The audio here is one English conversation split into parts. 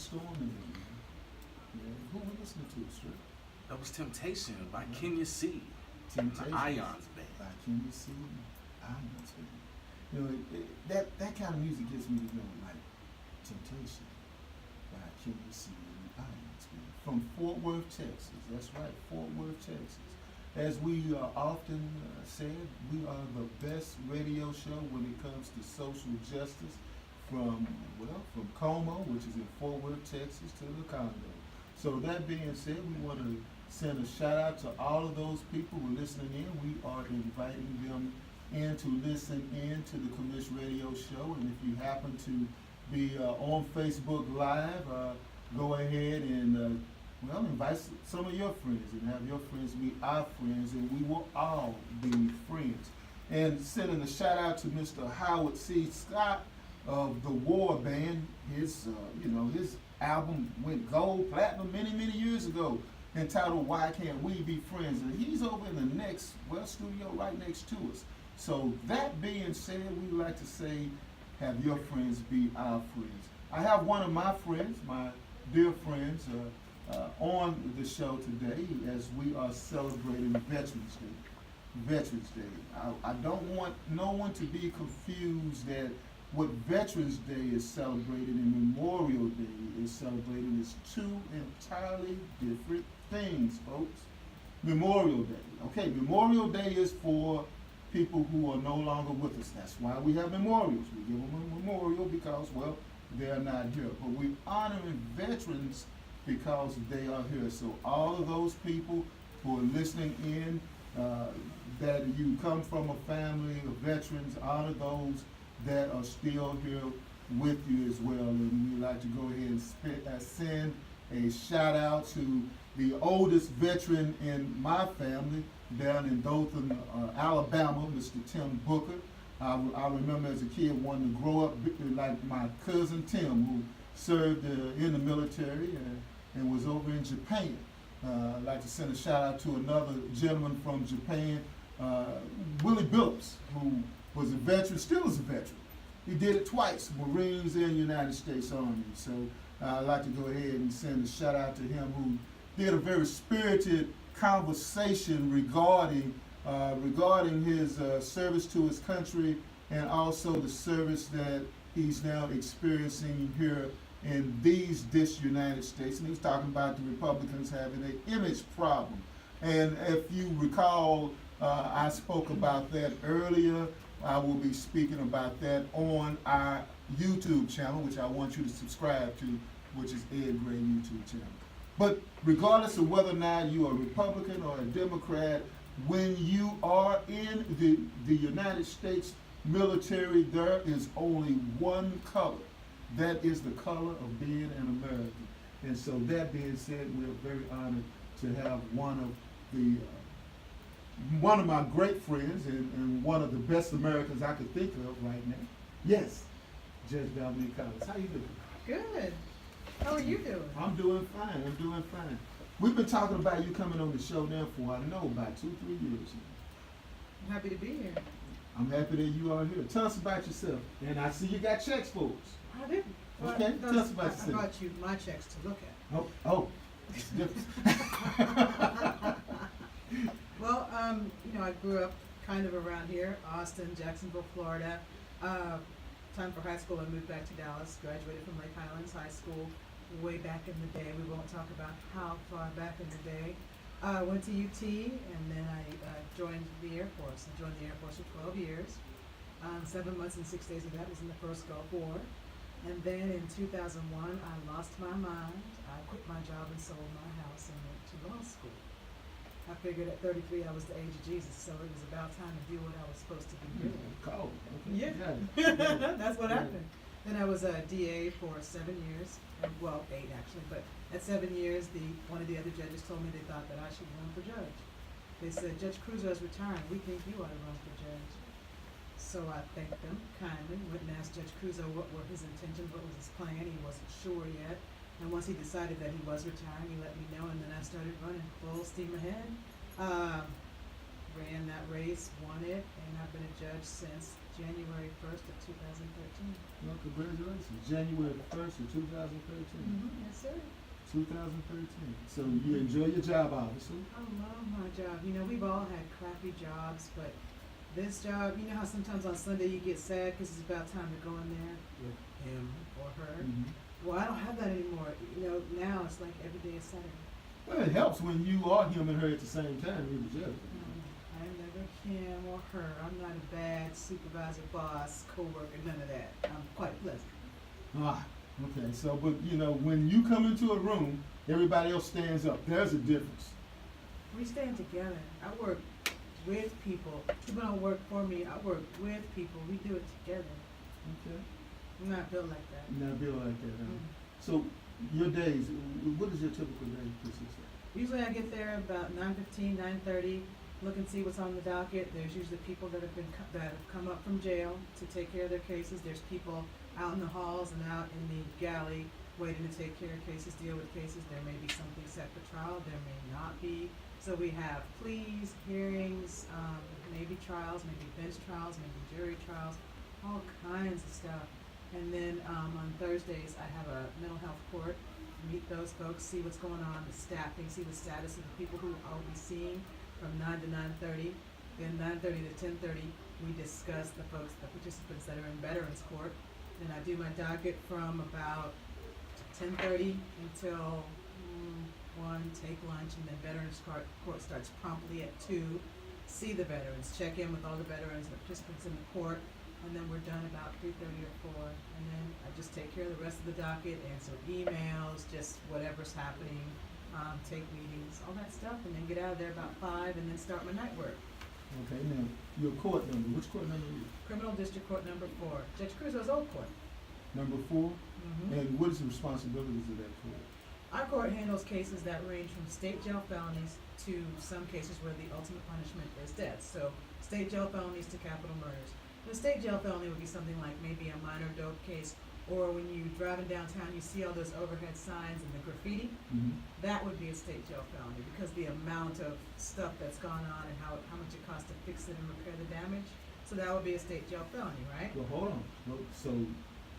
Storm in there, man. Yeah. Who we listening to, sir? That was Temptation by Yeah. Kenya C. Temptation. Ions Band. By Kenya C. Ions Band. You know, that kind of music gets me to know, like Temptation by Kenya C. Ions Band. From Fort Worth, Texas. That's right, Fort Worth, Texas. As we often said, we are the best radio show when it comes to social justice from Como, which is in Fort Worth, Texas, to the Congo. So that being said, we want to send a shout out to all of those people who are listening in. We are inviting them in to listen in to the Commish Radio Show. And if you happen to be on Facebook Live, go ahead and invite some of your friends and have your friends be our friends, and we will all be friends. And sending a shout out to Mr. Howard C. Scott of the War Band. His album went gold, platinum many years ago, entitled "Why Can't We Be Friends?" And he's over in the next studio right next to us. So that being said, we like to say, have your friends be our friends. I have one of my friends, my dear friends, on the show today as we are celebrating Veterans Day. Veterans Day. I don't want no one to be confused that what Veterans Day is celebrated and Memorial Day is celebrated is two entirely different things, folks. Memorial Day. Okay, Memorial Day is for people who are no longer with us. That's why we have memorials. We give them a memorial because, they're not here. But we're honoring veterans because they are here. So all of those people who are listening in, that you come from a family of veterans, honor those that are still here with you as well. And we'd like to go ahead and send a shout out to the oldest veteran in my family down in Dothan, Alabama, Mr. Tim Booker. I remember as a kid wanting to grow up like my cousin Tim, who served in the military and was over in Japan. I'd like to send a shout out to another gentleman from Japan, Willie Billups, who was a veteran, still is a veteran. He did it twice, Marines and United States Army. So I'd like to go ahead and send a shout out to him, who did a very spirited conversation regarding his service to his country and also the service that he's now experiencing here in this United States. And he's talking about the Republicans having an image problem. And if you recall, I spoke about that earlier. I will be speaking about that on our YouTube channel, which I want you to subscribe to, which is Ed Gray YouTube channel. But regardless of whether or not you are a Republican or a Democrat, when you are in the United States military, there is only one color. That is the color of being an American. And so that being said, we're very honored to have one of my great friends and one of the best Americans I could think of right now. Yes, Judge Dominique. How you doing? Good. How are you doing? I'm doing fine. We've been talking about you coming on the show now for, I know, about 2-3 years. I'm happy to be here. I'm happy that you are here. Tell us about yourself. And I see you got checks for us. I did. Okay, tell us about I yourself. brought you my checks to look at. Oh, it's different. Well, I grew up kind of around here, Austin, Jacksonville, Florida. Time for high school, I moved back to Dallas, graduated from Lake Highlands High School way back in the day. We won't talk about how far back in the day. Went to UT, and then I joined the Air Force. I joined the Air Force for 12 years. 7 months and 6 days of that was in the first Gulf War. And then in 2001, I lost my mind. I quit my job and sold my house and went to law school. I figured at 33 I was the age of Jesus, so it was about time to do what I was supposed to be doing. Cold. Okay. Yeah, that's what happened. Then I was a DA for 7 years, well, 8 actually, but at 7 years, one of the other judges told me they thought that I should run for judge. They said, Judge Cruzo is retiring, we think you ought to run for judge. So I thanked them kindly, went and asked Judge Cruzo what were his intentions, what was his plan. He wasn't sure yet. And once he decided that he was retiring, he let me know, and then I started running full steam ahead. Ran that race, won it, and I've been a judge since January 1st of 2013. Well, congratulations. January 1st of 2013. Yes, sir. 2013. So you enjoy your job, obviously. I love my job. You know, we've all had crappy jobs, but this job, you know how sometimes on Sunday you get sad because it's about time to go in there with him or her? Mm-hmm. Well, I don't have that anymore. You know, now it's like every day is Saturday. Well, it helps when you are him and her at the same time, you're the judge. I'm never him or her. I'm not a bad supervisor, boss, co-worker, none of that. I'm quite pleasant. Ah, okay. So, but you know, when you come into a room, everybody else stands up. There's a difference. We stand together. I work with people. People don't work for me. I work with people. We do it together. Okay. I'm not built like that. Now, Bill, like that. Huh? Mm. So, your days. What is your typical day consist of? Usually I get there about 9:15, 9:30. Look and see what's on the docket. There's usually people that have come up from jail to take care of their cases. There's people out in the halls and out in the galley waiting to take care of cases, deal with cases. There may be something set for trial. There may not be. So we have pleas, hearings, maybe trials, maybe bench trials, maybe jury trials, all kinds of stuff. And then on Thursdays I have a mental health court. Meet those folks, see what's going on, the staffing, see the status of the people who I'll be seeing from 9 to 9:30. Then 9:30 to 10:30, we discuss the participants that are in Veterans Court. Then I do my docket from about 10:30 until 1, take lunch, and then Veterans Court starts promptly at 2. See the veterans, check in with all the veterans and the participants in the court, and then we're done about 3:30 or 4. And then I just take care of the rest of the docket, answer emails, just whatever's happening, take meetings, all that stuff, and then get out of there about 5 and then start my night work. Okay. Now, your court number. Which court number are you? Criminal District Court number 4. Judge Crusoe's old court. Number 4. Mm-hmm. And what is the responsibilities of that court? Our court handles cases that range from state jail felonies to some cases where the ultimate punishment is death. So state jail felonies to capital murders. The state jail felony would be something like maybe a minor dope case, or when you driving downtown you see all those overhead signs and the graffiti. Mm-hmm. That would be a state jail felony because the amount of stuff that's gone on and how much it costs to fix it and repair the damage. So that would be a state jail felony, right? Well, hold on. Well, so,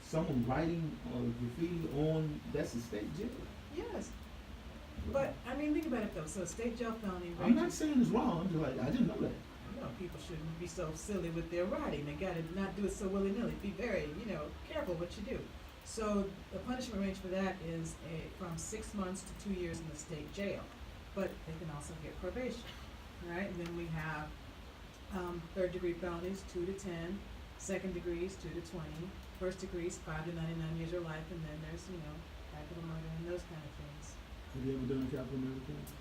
someone writing graffiti on, that's a state jail? Yes. But, I mean, think about it though. So a state jail felony I'm not ranges. saying it's wrong. I'm just like, I didn't know that. You know, people shouldn't be so silly with their writing. They gotta not do it so willy-nilly. Be very, careful what you do. So the punishment range for that is from 6 months to 2 years in the state jail. But they can also get probation, right? And then we have third-degree felonies, 2 to 10. Second degrees, 2 to 20. First degrees, 5 to 99 years or life. And then there's, capital murder and those kind of things. Have you ever done a capital murder case?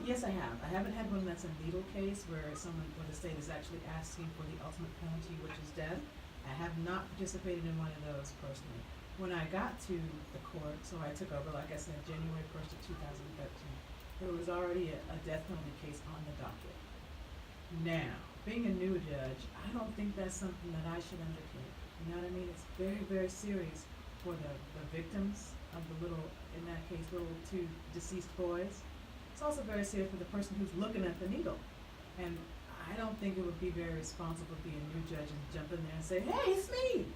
Yes, I have. I haven't had one that's a legal case where the state is actually asking for the ultimate penalty, which is death. I have not participated in one of those personally. When I got to the court, so I took over, like I said, January 1st of 2013, there was already a death penalty case on the docket. Now, being a new judge, I don't think that's something that I should undertake. You know what I mean? It's very, very serious for the victims of the in that case, little 2 deceased boys. It's also very serious for the person who's looking at the needle. And I don't think it would be very responsible to be a new judge and jump in there and say, hey, it's me.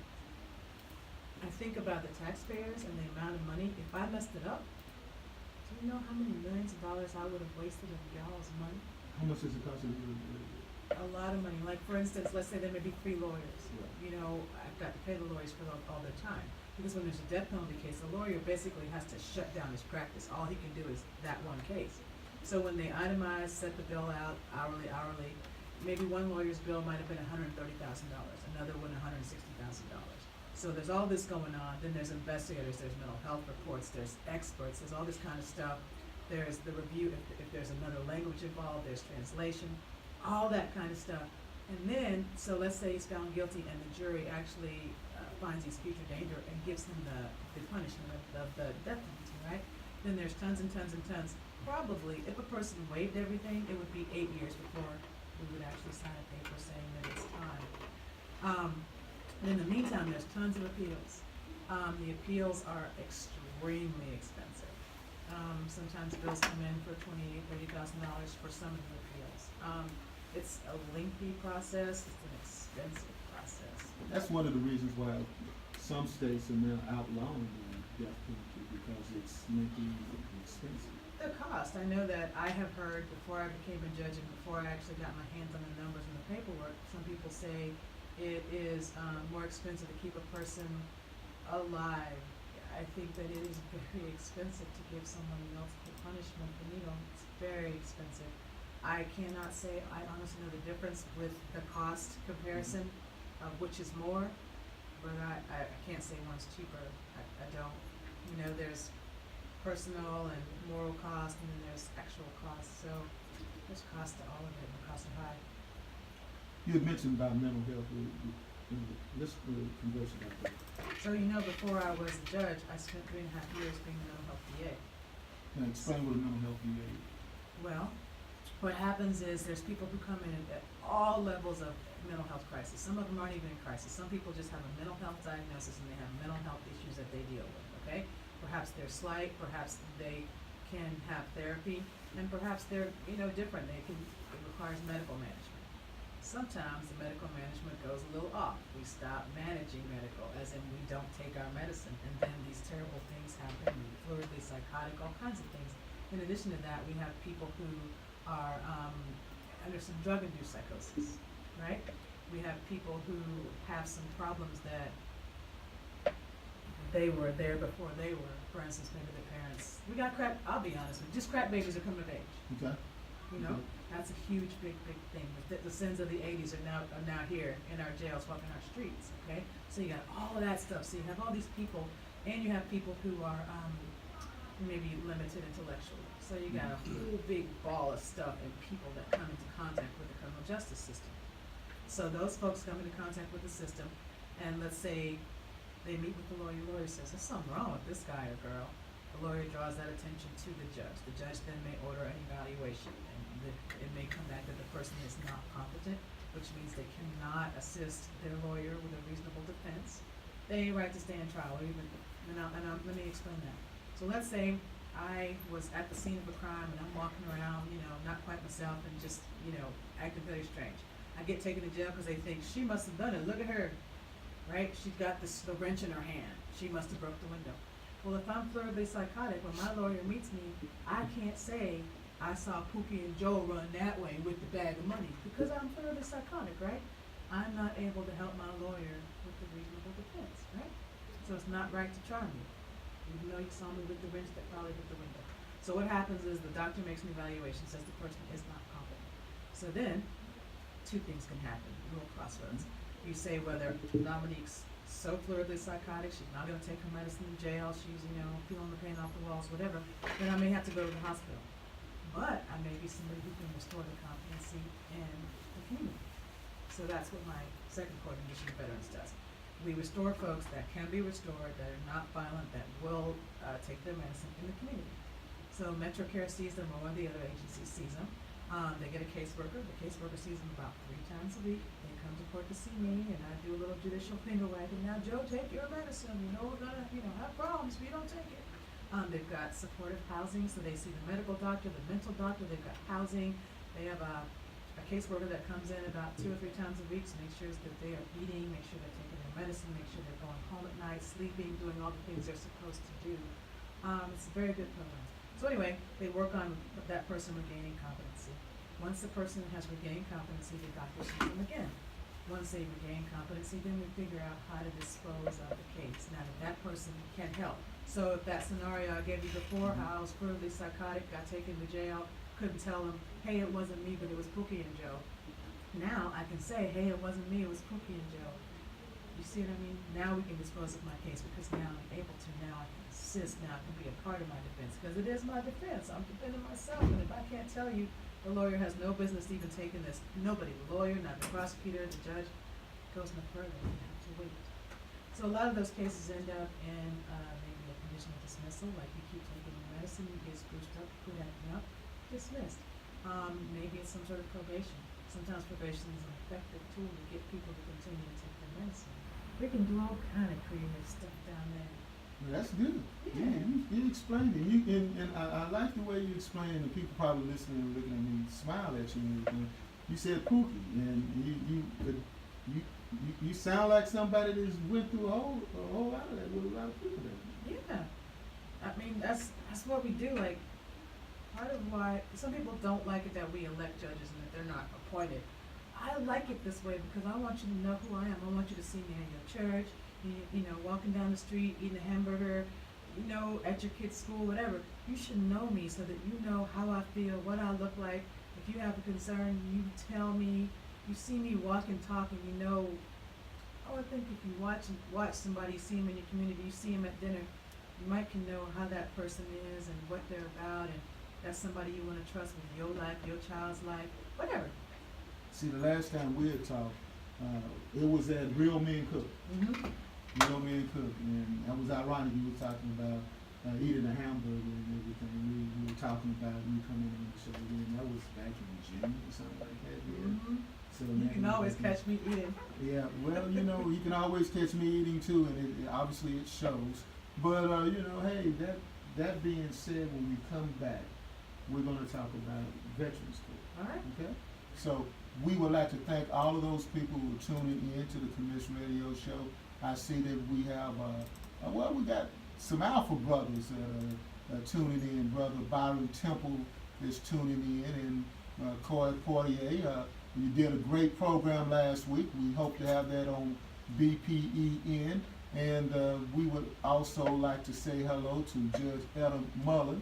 I think about the taxpayers and the amount of money. If I messed it up, do you know how many millions of dollars I would have wasted of y'all's money? How much does it cost you to do A lot of money. Like, for instance, let's say there may be 3 lawyers. Right. I've got to pay the lawyers for all their time. Because when there's a death penalty case, the lawyer basically has to shut down his practice. All he can do is that one case. So when they itemize, set the bill out hourly, maybe one lawyer's bill might have been $130,000, another one $160,000. So there's all this going on. Then there's investigators, there's mental health reports, there's experts, there's all this kind of stuff. There's the review, if there's another language involved, there's translation, all that kind of stuff. And then, so let's say he's found guilty and the jury actually finds he's future danger and gives him the punishment of the death penalty, right? Then there's tons and tons and tons. Probably, if a person waived everything, it would be 8 years before we would actually sign a paper saying that it's time. And in the meantime, there's tons of appeals. The appeals are extremely expensive. Sometimes bills come in for $28,000, $30,000 for some of the appeals. It's a lengthy process. It's an expensive process. That's one of the reasons why some states are now outlawing the death penalty, because it's making it expensive. The cost, I know that I have heard before I became a judge and before I actually got my hands on the numbers and the paperwork, some people say it is more expensive to keep a person alive. I think that it is very expensive to give someone multiple punishment. It's very expensive. I cannot say I honestly know the difference with the cost comparison of which is more, but I can't say one's cheaper. I don't. You know, there's personal and moral cost, and then there's actual cost. So there's cost to all of it, and the costs are high. You had mentioned about mental health. Let's converse about that. So you know, before I was a judge, I spent 3.5 years being a mental health DA. Now explain what a mental health VA is. Well, what happens is there's people who come in at all levels of mental health crisis. Some of them aren't even in crisis. Some people just have a mental health diagnosis and they have mental health issues that they deal with, okay? Perhaps they're slight, perhaps they can have therapy, and perhaps they're, different. It requires medical management. Sometimes the medical management goes a little off. We stop managing medical, as in we don't take our medicine, and then these terrible things happen, fluidly psychotic, all kinds of things. In addition to that, we have people who are under some drug-induced psychosis, right? We have people who have some problems that they were there before they were. For instance, maybe their parents. We got crack. I'll be honest with you. Just crack babies are coming of age. Okay. That's a huge, big thing. The sins of the '80s are now here in our jails, walking our streets. Okay. So you got all of that stuff. So you have all these people, and you have people who are maybe limited intellectually. So you got a whole big ball of stuff and people that come into contact with the criminal justice system. So those folks come into contact with the system, and let's say they meet with the lawyer. The lawyer says, there's something wrong with this guy or girl. The lawyer draws that attention to the judge. The judge then may order an evaluation, and it may come back that the person is not competent, which means they cannot assist their lawyer with a reasonable defense. They have a right to stand trial, or even, let me explain that. So let's say I was at the scene of a crime and I'm walking around, not quite myself and just, acting very strange. I get taken to jail because they think she must have done it. Look at her, right? She's got the wrench in her hand. She must have broke the window. Well, if I'm fluidly psychotic, when my lawyer meets me, I can't say I saw Pookie and Joe run that way with the bag of money because I'm fluidly psychotic, right? I'm not able to help my lawyer with the reasonable defense, right? So it's not right to try me. Even though you saw me with the wrench that probably hit the window. So what happens is the doctor makes an evaluation, says the person is not competent. So then, two things can happen, little crossroads. You say whether Dominique's so fluidly psychotic, she's not going to take her medicine in jail, she's, feeling the pain off the walls, whatever, then I may have to go to the hospital. But I may be somebody who can restore the competency in the community. So that's what my second court in Michigan Veterans does. We restore folks that can be restored, that are not violent, that will take their medicine in the community. So Metro Care sees them, or one of the other agencies sees them. They get a caseworker. The caseworker sees them about 3 times a week. They come to court to see me, and I do a little judicial finger wagging. Now, Joe, take your medicine. We're gonna, have problems if you don't take it. They've got supportive housing, so they see the medical doctor, the mental doctor. They've got housing. They have a caseworker that comes in about 2 or 3 times a week to make sure that they are eating, make sure they're taking their medicine, make sure they're going home at night, sleeping, doing all the things they're supposed to do. It's a very good program. So anyway, they work on that person regaining competency. Once the person has regained competency, the doctor sees them again. Once they regain competency, then we figure out how to dispose of the case. Now that person can help. So if that scenario I gave you before, how I was fluidly psychotic, got taken to jail, couldn't tell them, hey, it wasn't me, but it was Pookie and Joe. Now I can say, hey, it wasn't me, it was Pookie and Joe. You see what I mean? Now we can dispose of my case because now I'm able to. Now I can assist. Now I can be a part of my defense because it is my defense. I'm defending myself, and if I can't tell you, the lawyer has no business even taking this. Nobody, the lawyer, not the prosecutor, the judge, goes no further. You have to wait. So a lot of those cases end up in maybe a conditional dismissal, like you keep taking your medicine, you get spruced up, quit acting up, dismissed. Maybe it's some sort of probation. Sometimes probation is an effective tool to get people to continue to take their medicine. We can do all kind of creative stuff down there. Well, that's good. Yeah. You explained it. And I like the way you explained it. The people probably listening and looking at me smile at you and everything. You said Pookie, and you You sound like somebody that's went through a whole lot of that with a lot of people there. Yeah. I mean, that's what we do. Like, part of why some people don't like it that we elect judges and that they're not appointed. I like it this way because I want you to know who I am. I want you to see me in your church, you know, walking down the street, eating a hamburger, you know, at your kid's school, whatever. You should know me so that you know how I feel, what I look like. If you have a concern, you tell me. You see me walk and talk, and you know. Oh, I think if you watch somebody, you see them in your community, you see them at dinner, you might can know how that person is and what they're about, and that's somebody you want to trust with your life, your child's life, whatever. See, the last time we had talked, it was at Real Men Cook. Mm-hmm. Real Men Cook, and that was ironic. You were talking about eating a hamburger and everything. We were talking about you coming on the show, and that was back in June or something like that. Yeah. Mm-hmm. So You now can always catch me eating. Yeah, well, you know, you can always catch me eating too, and obviously it shows. But you know, hey, that being said, when we come back, we're going to talk about Veterans Court. All right. Okay. So we would like to thank all of those people who are tuning in to the Commission Radio Show. I see that we have, well, we got some Alpha brothers that are tuning in. Brother Byron Temple is tuning in, and Corey Poirier. You did a great program last week. We hope to have that on BPEN. And we would also like to say hello to Judge Etta Mullen.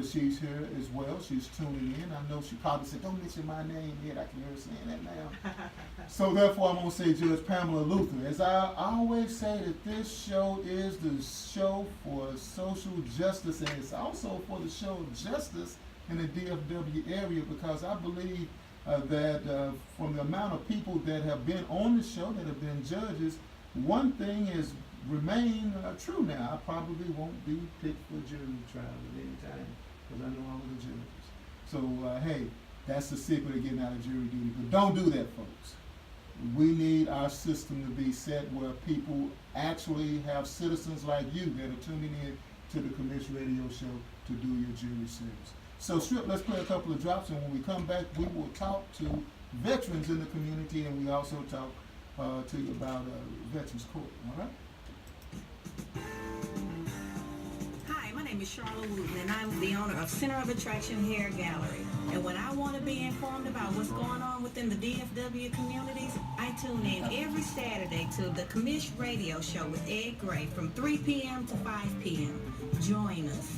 She's here as well. She's tuning in. I know she probably said, don't mention my name yet. I can hear her saying that now. So therefore, I'm going to say Judge Pamela Luther. As I always say, that this show is the show for social justice, and it's also for the show of justice in the DFW area, because I believe that from the amount of people that have been on the show, that have been judges, one thing has remained true now. I probably won't be picked for jury trial at any time because I know all of the judges. So, hey, that's the secret of getting out of jury duty. But don't do that, folks. We need our system to be set where people actually have citizens like you that are tuning in to the Commission Radio Show to do your jury service. So, Strip, let's play a couple of drops, and when we come back, we will talk to veterans in the community, and we also talk to you about Veterans Court. All right? Hi, my name is Charlotte Wooten, and I'm the owner of Center of Attraction Hair Gallery. And when I want to be informed about what's going on within the DFW communities, I tune in every Saturday to the Commish Radio Show with Ed Gray from 3 p.m. to 5 p.m. Join us.